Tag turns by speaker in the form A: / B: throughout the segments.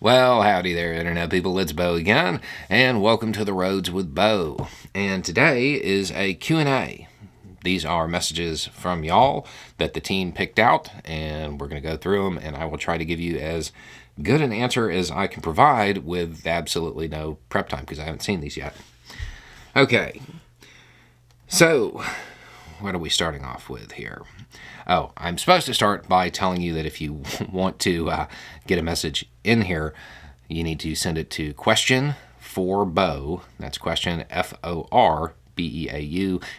A: Well, howdy there, Internet people. It's Bo again, and welcome to The Roads with Bo. And today is a Q&A. These are messages from y'all that the team picked out, and we're going to go through them, and I will try to give you as good an answer as I can provide with absolutely no prep time, because I haven't seen these yet. Okay, so what are we starting off with here? Oh, I'm supposed to start by telling you that if you want to get a message in here, you need to send it to question for Bo. That's question FORBEAU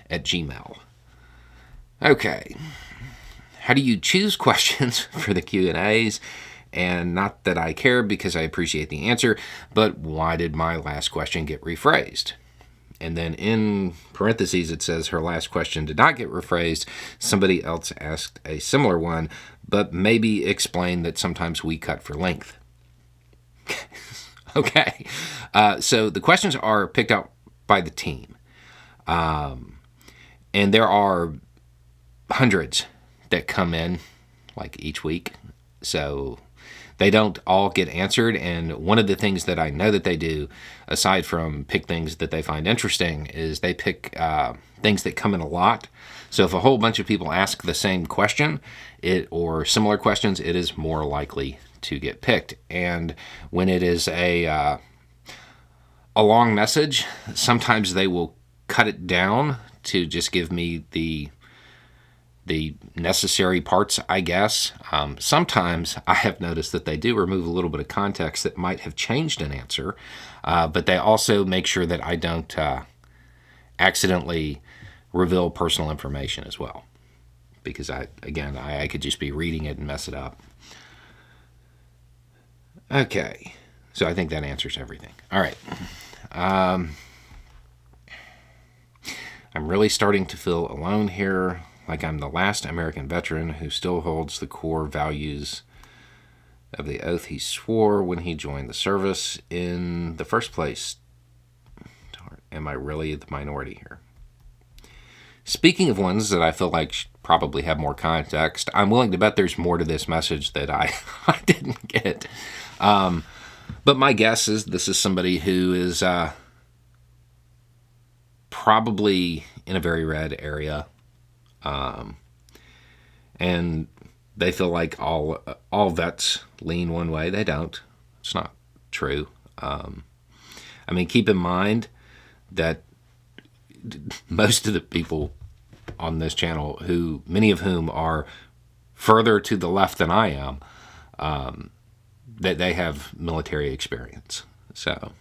A: at Gmail. Okay. How do you choose questions for the Q&As? And not that I care because I appreciate the answer, but why did my last question get rephrased? And then in parentheses, it says her last question did not get rephrased. Somebody else asked a similar one, but maybe explain that sometimes we cut for length. Okay. So the questions are picked out by the team. And there are hundreds that come in, like each week. So they don't all get answered, and one of the things that I know that they do, aside from pick things that they find interesting, is they pick things that come in a lot. So if a whole bunch of people ask the same question, or similar questions, it is more likely to get picked. And when it is a long message, sometimes they will cut it down to just give me the necessary parts, I guess. Sometimes I have noticed that they do remove a little bit of context that might have changed an answer, but they also make sure that I don't accidentally reveal personal information as well, because I could just be reading it and mess it up. Okay, so I think that answers everything. All right. I'm really starting to feel alone here, like I'm the last American veteran who still holds the core values of the oath he swore when he joined the service in the first place. Am I really the minority here? Speaking of ones that I feel like probably have more context, I'm willing to bet there's more to this message that I didn't get. But my guess is this is somebody who is probably in a very red area. And they feel like all vets lean one way. They don't. It's not true. Keep in mind that most of the people on this channel, many of whom are further to the left than I am, that they have military experience. So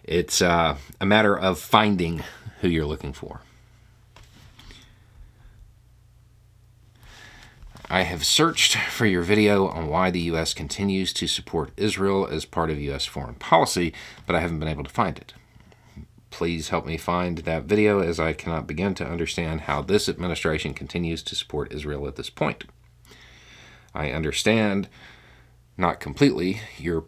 A: it's a matter of finding who you're looking for. I have searched for your video on why the U.S. continues to support Israel as part of U.S. foreign policy, but I haven't been able to find it. Please help me find that video, as I cannot begin to understand how this administration continues to support Israel at this point. I understand, not completely, your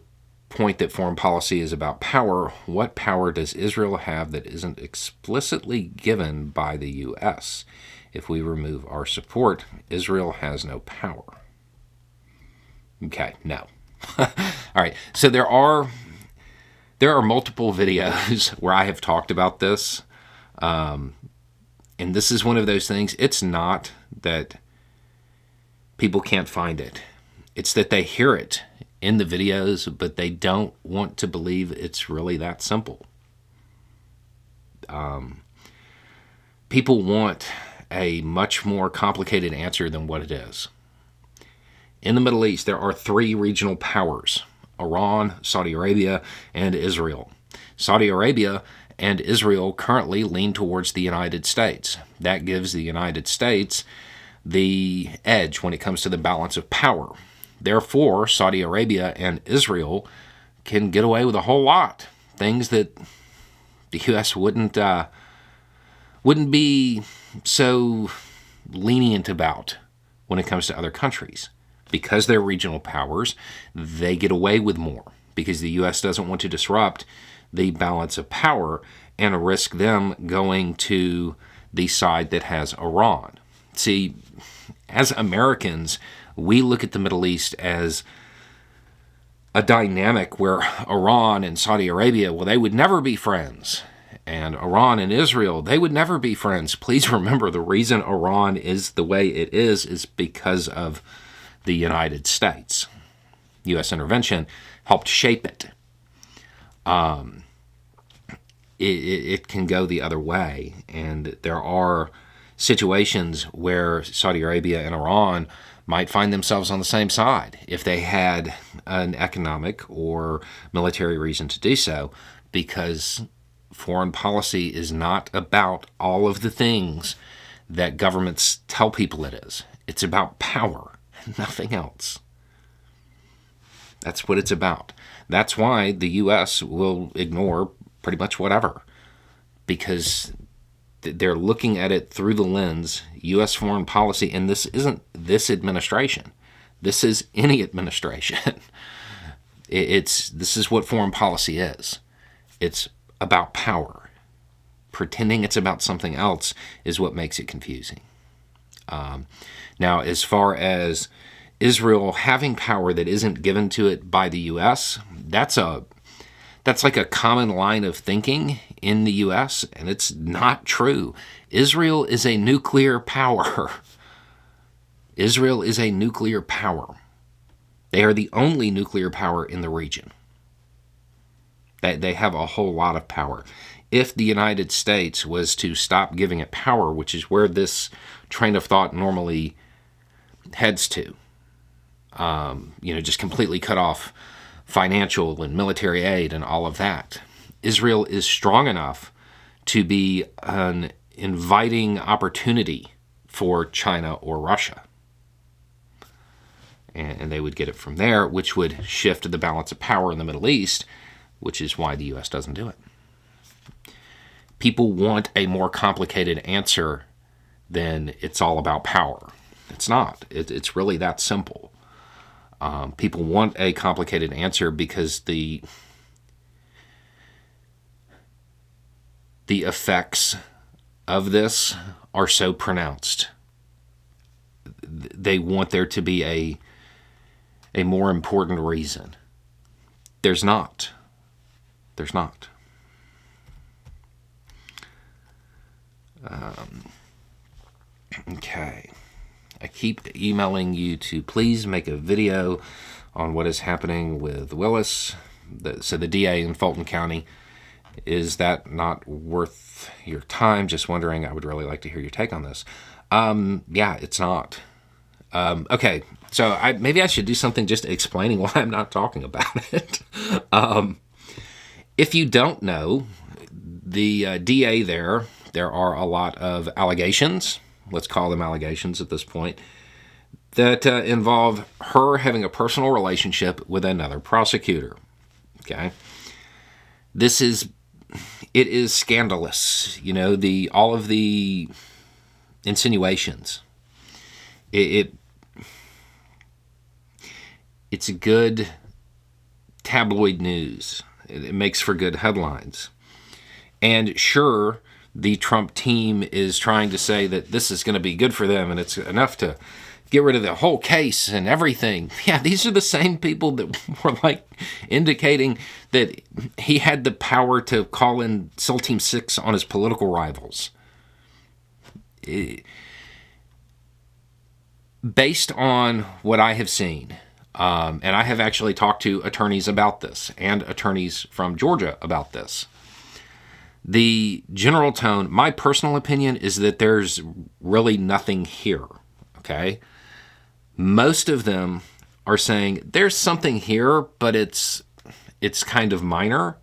A: point that foreign policy is about power. What power does Israel have that isn't explicitly given by the U.S.? If we remove our support, Israel has no power. Okay, no. All right, so there are multiple videos where I have talked about this, and this is one of those things. It's not that people can't find it. It's that they hear it in the videos, but they don't want to believe it's really that simple. People want a much more complicated answer than what it is. In the Middle East, there are three regional powers: Iran, Saudi Arabia, and Israel. Saudi Arabia and Israel currently lean towards the United States. That gives the United States the edge when it comes to the balance of power. Therefore, Saudi Arabia and Israel can get away with a whole lot. Things that the U.S. wouldn't be so lenient about when it comes to other countries. Because they're regional powers, they get away with more, because the U.S. doesn't want to disrupt the balance of power and risk them going to the side that has Iran. See, as Americans, we look at the Middle East as a dynamic where Iran and Saudi Arabia, well, they would never be friends. And Iran and Israel, they would never be friends. Please remember, the reason Iran is the way it is because of the United States. U.S. intervention helped shape it. It can go the other way. And there are situations where Saudi Arabia and Iran might find themselves on the same side if they had an economic or military reason to do so, because foreign policy is not about all of the things that governments tell people it is. It's about power, nothing else. That's what it's about. That's why the U.S. will ignore pretty much whatever, because they're looking at it through the lens, U.S. foreign policy, and this isn't this administration. This is any administration. This is what foreign policy is. It's about power. Pretending it's about something else is what makes it confusing. Now, as far as Israel having power that isn't given to it by the U.S., that's like a common line of thinking in the U.S., and it's not true. Israel is a nuclear power. Israel is a nuclear power. They are the only nuclear power in the region. They have a whole lot of power. If the United States was to stop giving it power, which is where this train of thought normally heads to, just completely cut off financial and military aid and all of that, Israel is strong enough to be an inviting opportunity for China or Russia. And they would get it from there, which would shift the balance of power in the Middle East, which is why the U.S. doesn't do it. People want a more complicated answer than it's all about power. It's not. It's really that simple. People want a complicated answer because the effects of this are so pronounced. They want there to be a more important reason. There's not. There's not. Okay. I keep emailing you to please make a video on what is happening with Willis. So the DA in Fulton County, is that not worth your time? Just wondering. I would really like to hear your take on this. Yeah, it's not. Okay, so maybe I should do something just explaining why I'm not talking about it. If you don't know, the DA there are a lot of allegations, let's call them allegations at this point, that involve her having a personal relationship with another prosecutor. Okay? It is scandalous, all of the insinuations. It's good tabloid news. It makes for good headlines. And sure, the Trump team is trying to say that this is going to be good for them and it's enough to get rid of the whole case and everything. Yeah, these are the same people that were indicating that he had the power to call in SEAL Team 6 on his political rivals. Based on what I have seen, and I have actually talked to attorneys about this and attorneys from Georgia about this, the general tone, my personal opinion, is that there's really nothing here, okay? Most of them are saying there's something here, but it's kind of minor.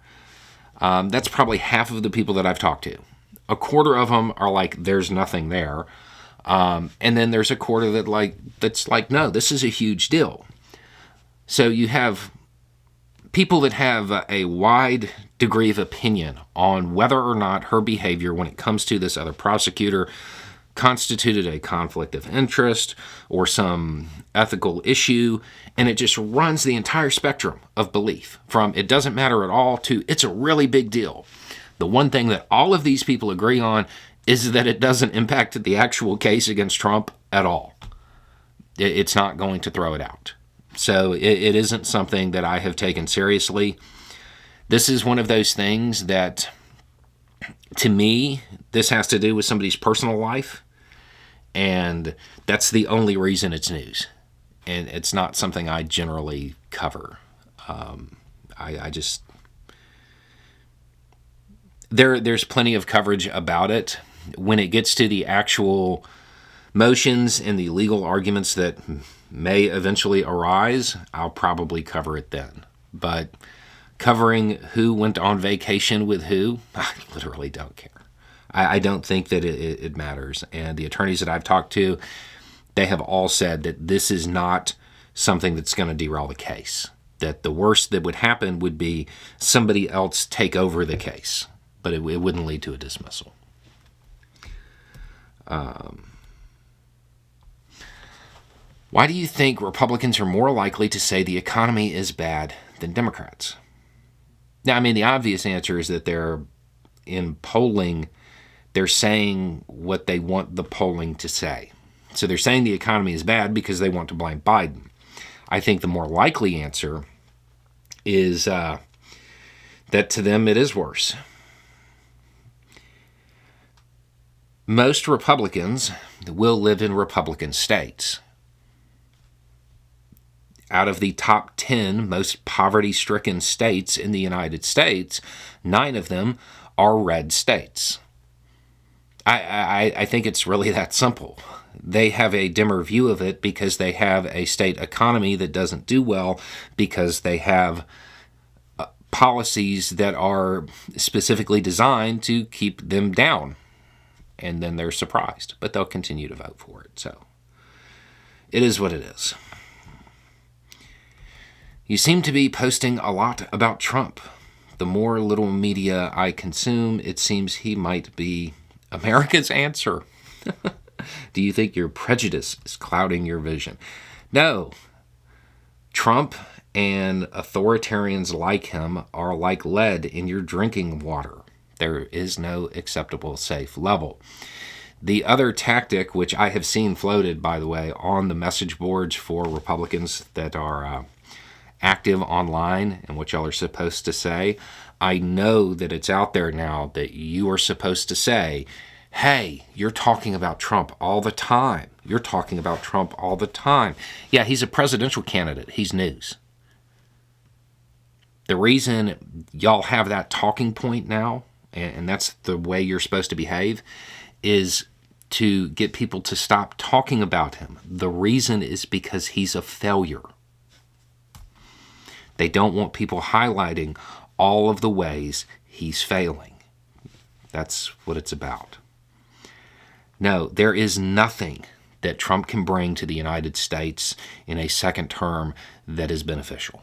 A: That's probably half of the people that I've talked to. A quarter of them are like, there's nothing there. And then there's a quarter that's like, no, this is a huge deal. So you have people that have a wide degree of opinion on whether or not her behavior when it comes to this other prosecutor constituted a conflict of interest or some ethical issue, and it just runs the entire spectrum of belief from it doesn't matter at all to it's a really big deal. The one thing that all of these people agree on is that it doesn't impact the actual case against Trump at all. It's not going to throw it out. So it isn't something that I have taken seriously. This is one of those things that, to me, this has to do with somebody's personal life, and that's the only reason it's news. And it's not something I generally cover. I just there's plenty of coverage about it. When it gets to the actual motions and the legal arguments that may eventually arise, I'll probably cover it then. But covering who went on vacation with who, I literally don't care. I don't think that it matters. And the attorneys that I've talked to, they have all said that this is not something that's going to derail the case. That the worst that would happen would be somebody else take over the case, but it wouldn't lead to a dismissal. Why do you think Republicans are more likely to say the economy is bad than Democrats? Now, I mean, the obvious answer is that they're in polling, they're saying what they want the polling to say. So they're saying the economy is bad because they want to blame Biden. I think the more likely answer is that to them it is worse. Most Republicans will live in Republican states. Out of the top 10 most poverty-stricken states in the United States, 9 of them are red states. I think it's really that simple. They have a dimmer view of it because they have a state economy that doesn't do well, because they have policies that are specifically designed to keep them down. And then they're surprised, but they'll continue to vote for it. So it is what it is. You seem to be posting a lot about Trump. The more little media I consume, it seems he might be America's answer. Do you think your prejudice is clouding your vision? No. Trump and authoritarians like him are like lead in your drinking water. There is no acceptable safe level. The other tactic, which I have seen floated, by the way, on the message boards for Republicans that are active online and what y'all are supposed to say, I know that it's out there now that you are supposed to say, hey, you're talking about Trump all the time. You're talking about Trump all the time. Yeah, he's a presidential candidate. He's news. The reason y'all have that talking point now, and that's the way you're supposed to behave, is to get people to stop talking about him. The reason is because he's a failure. They don't want people highlighting all of the ways he's failing. That's what it's about. No, there is nothing that Trump can bring to the United States in a second term that is beneficial.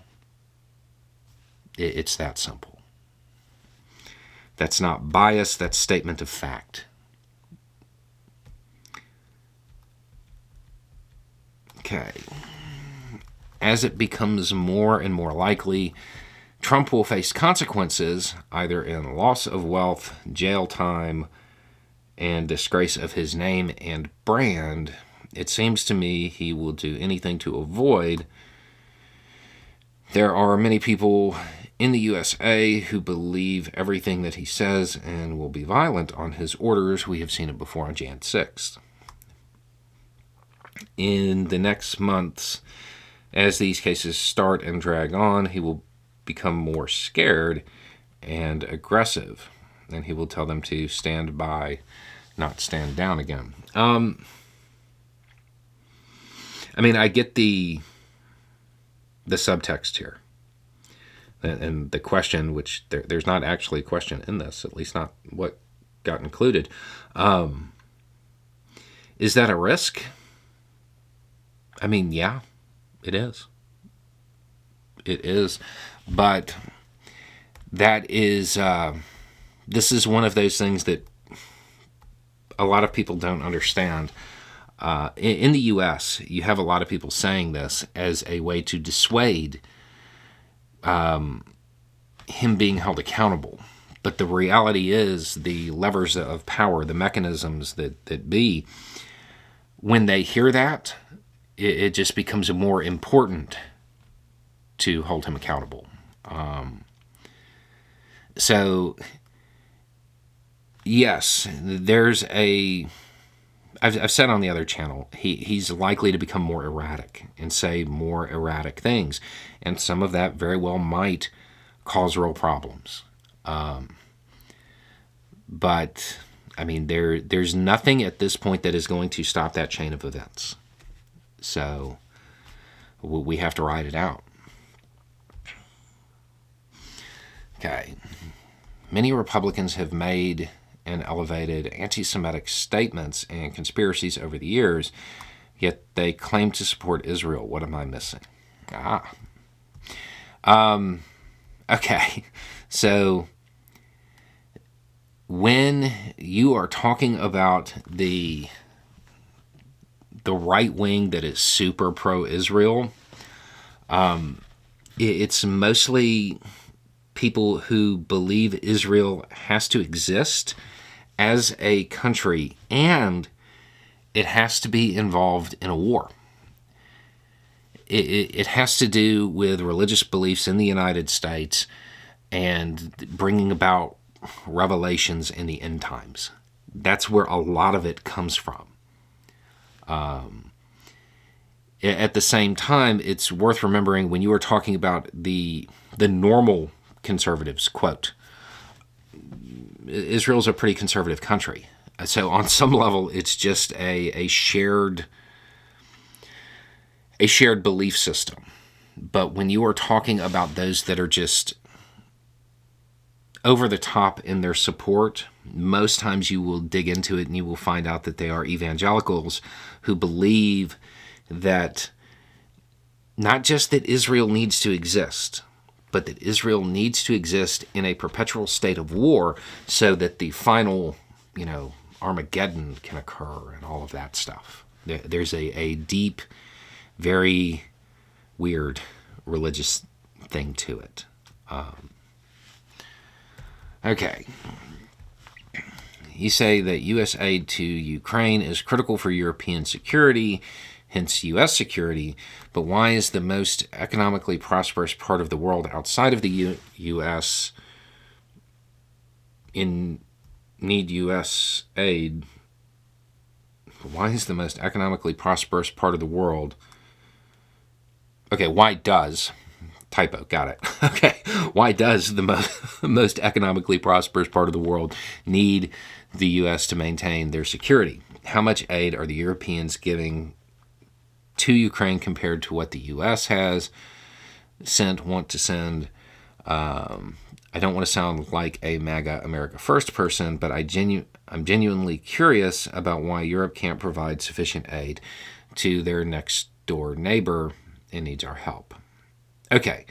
A: It's that simple. That's not bias, that's statement of fact. Okay. As it becomes more and more likely Trump will face consequences, either in loss of wealth, jail time, and disgrace of his name and brand, it seems to me he will do anything to avoid. There are many people in the USA who believe everything that he says and will be violent on his orders. We have seen it before on Jan 6th. In the next months, as these cases start and drag on, he will become more scared and aggressive, and he will tell them to stand by, not stand down again. I mean, I get the subtext here, and the question, which there's not actually a question in this, at least not what got included. Is that a risk? I mean, yeah, it is. It is. But that is, this is one of those things that a lot of people don't understand. In the U.S., you have a lot of people saying this as a way to dissuade him being held accountable. But the reality is the levers of power, the mechanisms that be, when they hear that, it just becomes more important to hold him accountable. So, yes, there's I've said on the other channel, he's likely to become more erratic and say more erratic things. And some of that very well might cause real problems. But, I mean, there's nothing at this point that is going to stop that chain of events. So, we have to ride it out. Okay. Many Republicans have made and elevated anti-Semitic statements and conspiracies over the years, yet they claim to support Israel. What am I missing? Okay. So, when you are talking about the right wing that is super pro-Israel, it's mostly people who believe Israel has to exist as a country and it has to be involved in a war. It has to do with religious beliefs in the United States and bringing about revelations in the end times. That's where a lot of it comes from. At the same time, it's worth remembering when you are talking about the normal conservatives, quote, Israel's a pretty conservative country. So on some level, it's just a shared belief system. But when you are talking about those that are just over the top in their support, most times you will dig into it and you will find out that they are evangelicals who believe that not just that Israel needs to exist, but that Israel needs to exist in a perpetual state of war so that the final, Armageddon can occur and all of that stuff. There's a deep, very weird religious thing to it. Okay. You say that U.S. aid to Ukraine is critical for European security, hence U.S. security, but why is the most economically prosperous part of the world outside of the U.S. in need U.S. aid? Why is the most economically prosperous part of the world? Okay, why does... Typo, got it. Okay, why does the most economically prosperous part of the world need the U.S. to maintain their security? How much aid are the Europeans giving to Ukraine compared to what the U.S. has want to send? I don't want to sound like a MAGA America First person, but I'm genuinely curious about why Europe can't provide sufficient aid to their next door neighbor and needs our help. Okay,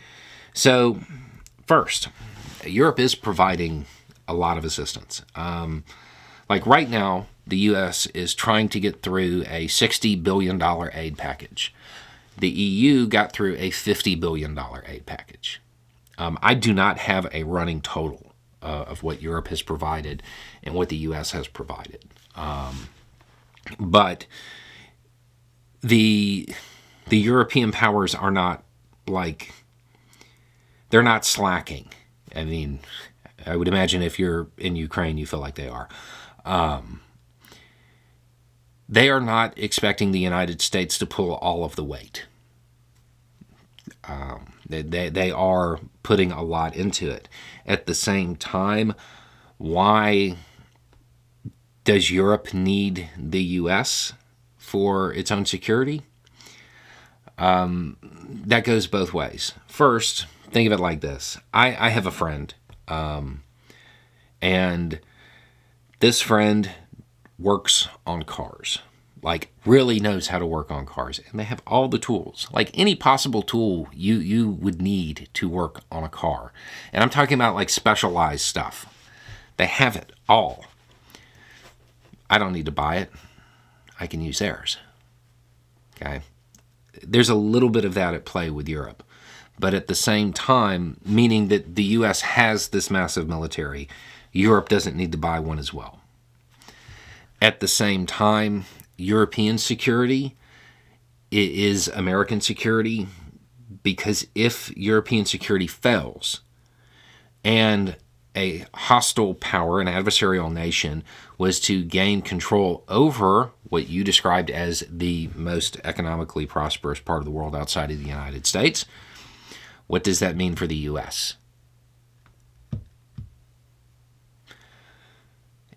A: so first, Europe is providing a lot of assistance. Like right now, the U.S. is trying to get through a $60 billion aid package. The EU got through a $50 billion aid package. I do not have a running total of what Europe has provided and what the U.S. has provided. But the European powers are not they're not slacking. I mean, I would imagine if you're in Ukraine, you feel like they are. They are not expecting the United States to pull all of the weight. They are putting a lot into it. At the same time, why does Europe need the U.S. for its own security? That goes both ways. First, think of it like this. I have a friend, and this friend works on cars, really knows how to work on cars, and they have all the tools, any possible tool you would need to work on a car. And I'm talking about specialized stuff. They have it all. I don't need to buy it. I can use theirs. Okay? There's a little bit of that at play with Europe. But at the same time, meaning that the U.S. has this massive military, Europe doesn't need to buy one as well. At the same time, European security is American security because if European security fails and a hostile power, an adversarial nation, was to gain control over what you described as the most economically prosperous part of the world outside of the United States, what does that mean for the U.S.?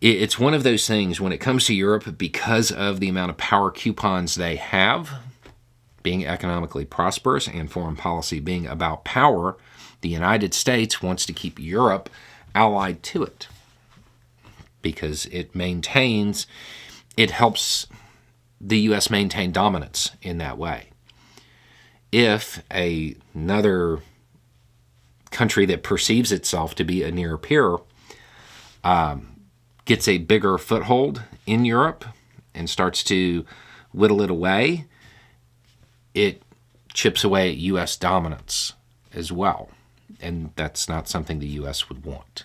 A: It's one of those things when it comes to Europe, because of the amount of power coupons they have, being economically prosperous and foreign policy being about power, the United States wants to keep Europe allied to it because it helps the U.S. maintain dominance in that way. If another country that perceives itself to be a near peer gets a bigger foothold in Europe and starts to whittle it away, it chips away at U.S. dominance as well. And that's not something the U.S. would want.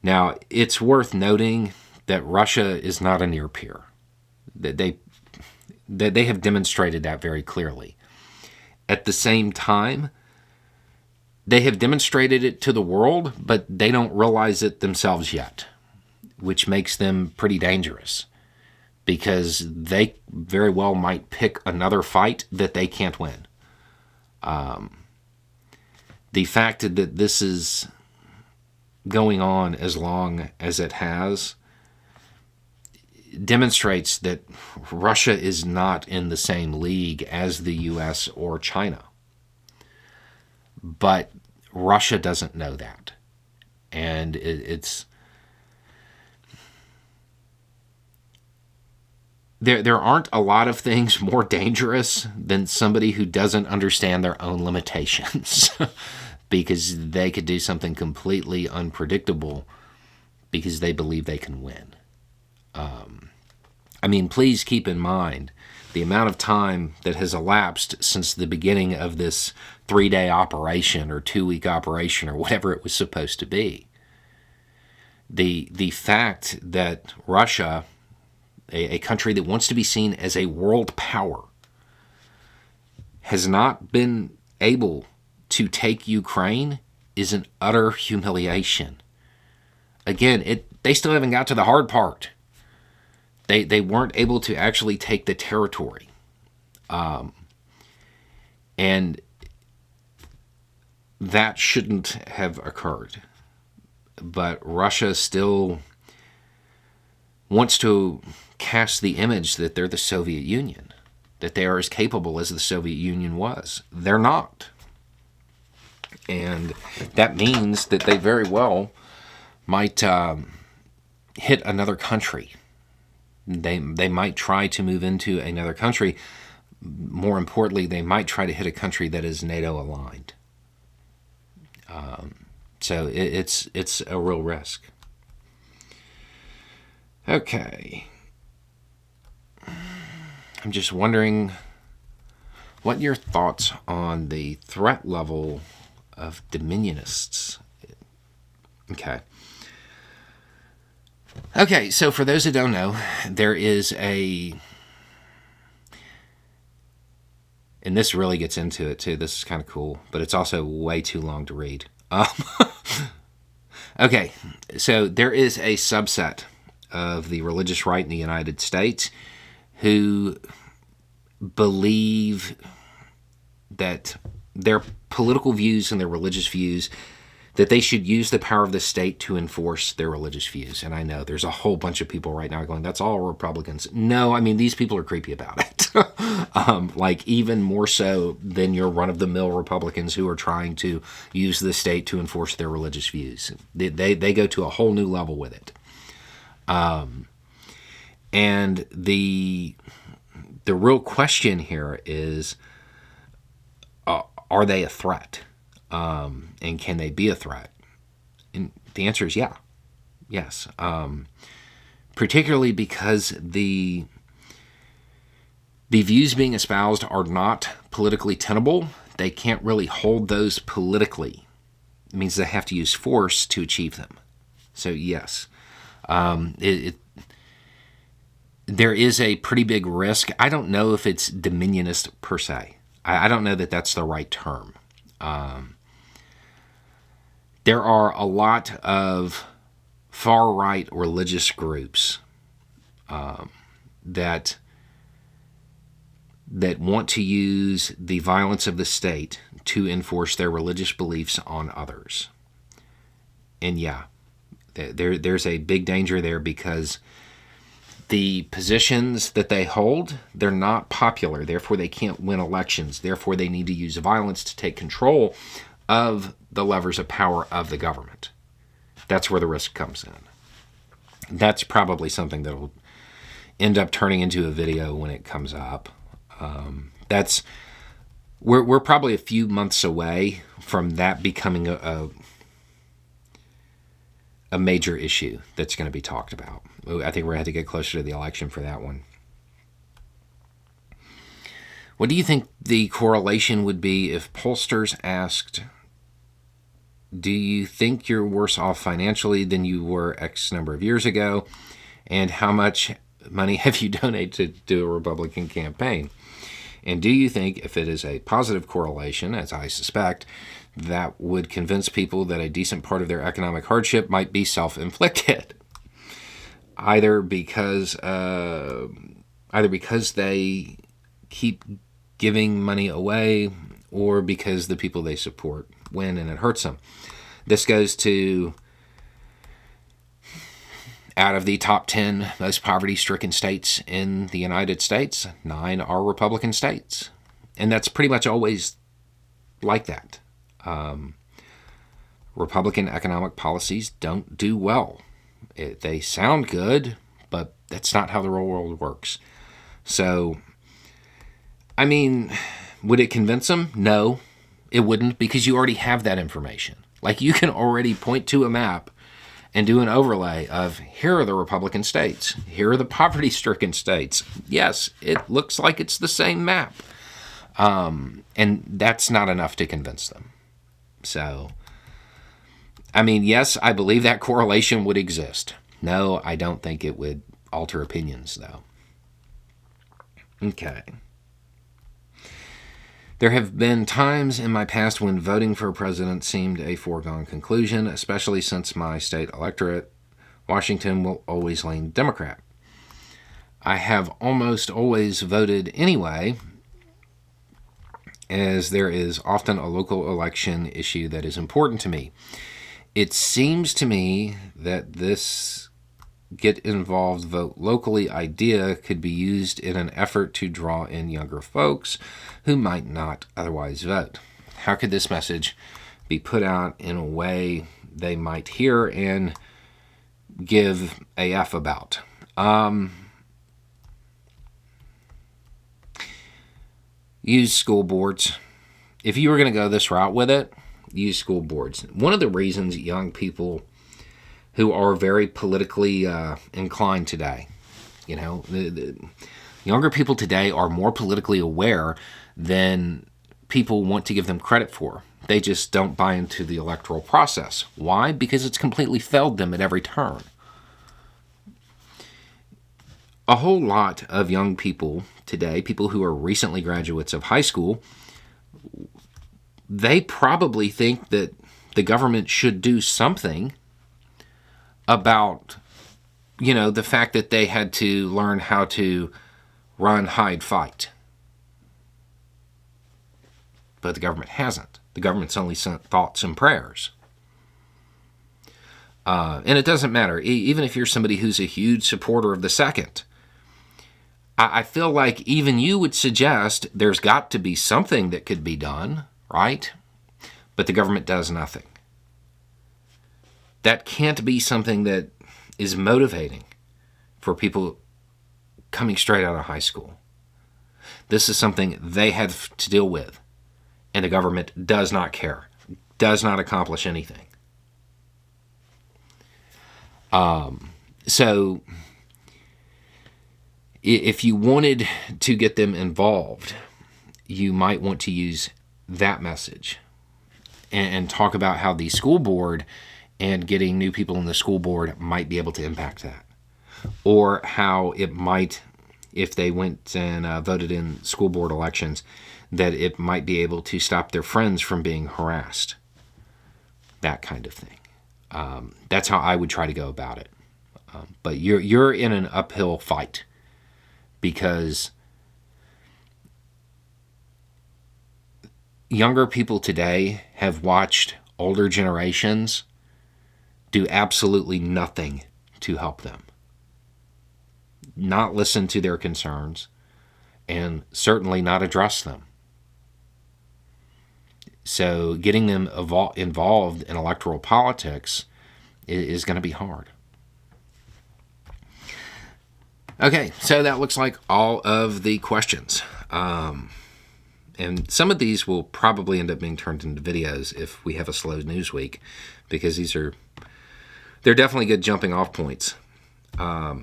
A: Now, it's worth noting that Russia is not a near peer. They have demonstrated that very clearly. At the same time, they have demonstrated it to the world, but they don't realize it themselves yet, which makes them pretty dangerous because they very well might pick another fight that they can't win. The fact that this is going on as long as it has demonstrates that Russia is not in the same league as the U.S. or China. But Russia doesn't know that. And There aren't a lot of things more dangerous than somebody who doesn't understand their own limitations because they could do something completely unpredictable because they believe they can win. Please keep in mind the amount of time that has elapsed since the beginning of this 3-day operation or 2-week operation or whatever it was supposed to be. The fact that Russia, a country that wants to be seen as a world power, has not been able to take Ukraine is an utter humiliation. Again, they still haven't got to the hard part. They weren't able to actually take the territory. And that shouldn't have occurred. But Russia still wants to cast the image that they're the Soviet Union, that they are as capable as the Soviet Union was. They're not. And that means that they very well might hit another country. They might try to move into another country. More importantly, they might try to hit a country that is NATO aligned. So it's a real risk. Okay. I'm just wondering what your thoughts on the threat level of dominionists. Okay, so for those who don't know, there is and this really gets into it too, this is kind of cool, but it's also way too long to read. Okay, so there is a subset of the religious right in the United States who believe that their political views and their religious views, that they should use the power of the state to enforce their religious views. And I know there's a whole bunch of people right now going, that's all Republicans. No, these people are creepy about it. Even more so than your run-of-the-mill Republicans who are trying to use the state to enforce their religious views. They go to a whole new level with it. And the real question here is, are they a threat? And can they be a threat? And the answer is yes. Particularly because the views being espoused are not politically tenable. They can't really hold those politically. It means they have to use force to achieve them. So yes, there is a pretty big risk. I don't know if it's dominionist per se. I don't know that that's the right term. There are a lot of far-right religious groups that want to use the violence of the state to enforce their religious beliefs on others. And yeah, there's a big danger there, because the positions that they hold, they're not popular. Therefore, they can't win elections. Therefore, they need to use violence to take control of the levers of power of the government. That's where the risk comes in. That's probably something that will end up turning into a video when it comes up. We're probably a few months away from that becoming a major issue that's going to be talked about. I think we're going to have to get closer to the election for that one. What do you think the correlation would be if pollsters asked, do you think you're worse off financially than you were X number of years ago? And how much money have you donated to do a Republican campaign? And do you think if it is a positive correlation, as I suspect, that would convince people that a decent part of their economic hardship might be self-inflicted? Either because they keep giving money away, or because the people they support win and it hurts them. This goes to, out of the top 10 most poverty-stricken states in the United States, 9 are Republican states. And that's pretty much always like that. Republican economic policies don't do well. They sound good, but that's not how the real world works. So, I mean, would it convince them? No, it wouldn't, because you already have that information. Like, you can already point to a map and do an overlay of, here are the Republican states, here are the poverty-stricken states. Yes, it looks like it's the same map. And that's not enough to convince them. So, I mean, yes, I believe that correlation would exist. No, I don't think it would alter opinions, though. Okay. There have been times in my past when voting for a president seemed a foregone conclusion, especially since my state electorate, Washington, will always lean Democrat. I have almost always voted anyway, as there is often a local election issue that is important to me. It seems to me that this get involved, vote locally idea could be used in an effort to draw in younger folks who might not otherwise vote. How could this message be put out in a way they might hear and give a F about? Use school boards. If you were going to go this route with it, use school boards. One of the reasons young people who are very politically inclined today, the younger people today are more politically aware than people want to give them credit for. They just don't buy into the electoral process. Why? Because it's completely failed them at every turn. A whole lot of young people today, people who are recently graduates of high school, they probably think that the government should do something about, the fact that they had to learn how to run, hide, fight. But the government hasn't. The government's only sent thoughts and prayers. And it doesn't matter. Even if you're somebody who's a huge supporter of the second, I feel like even you would suggest there's got to be something that could be done, right? But the government does nothing. That can't be something that is motivating for people coming straight out of high school. This is something they have to deal with, and the government does not care, does not accomplish anything. So if you wanted to get them involved, you might want to use that message and talk about how the school board and getting new people in the school board might be able to impact that. Or how it might, if they went and voted in school board elections, that it might be able to stop their friends from being harassed. That kind of thing. That's how I would try to go about it. But you're in an uphill fight because younger people today have watched older generations do absolutely nothing to help them, not listen to their concerns, and certainly not address them. So getting them involved in electoral politics is going to be hard. Okay, so that looks like all of the questions. And some of these will probably end up being turned into videos if we have a slow news week, because they're definitely good jumping off points. But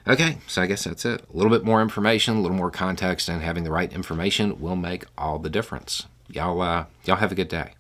A: okay, so I guess that's it. A little bit more information, a little more context, and having the right information will make all the difference. Y'all have a good day.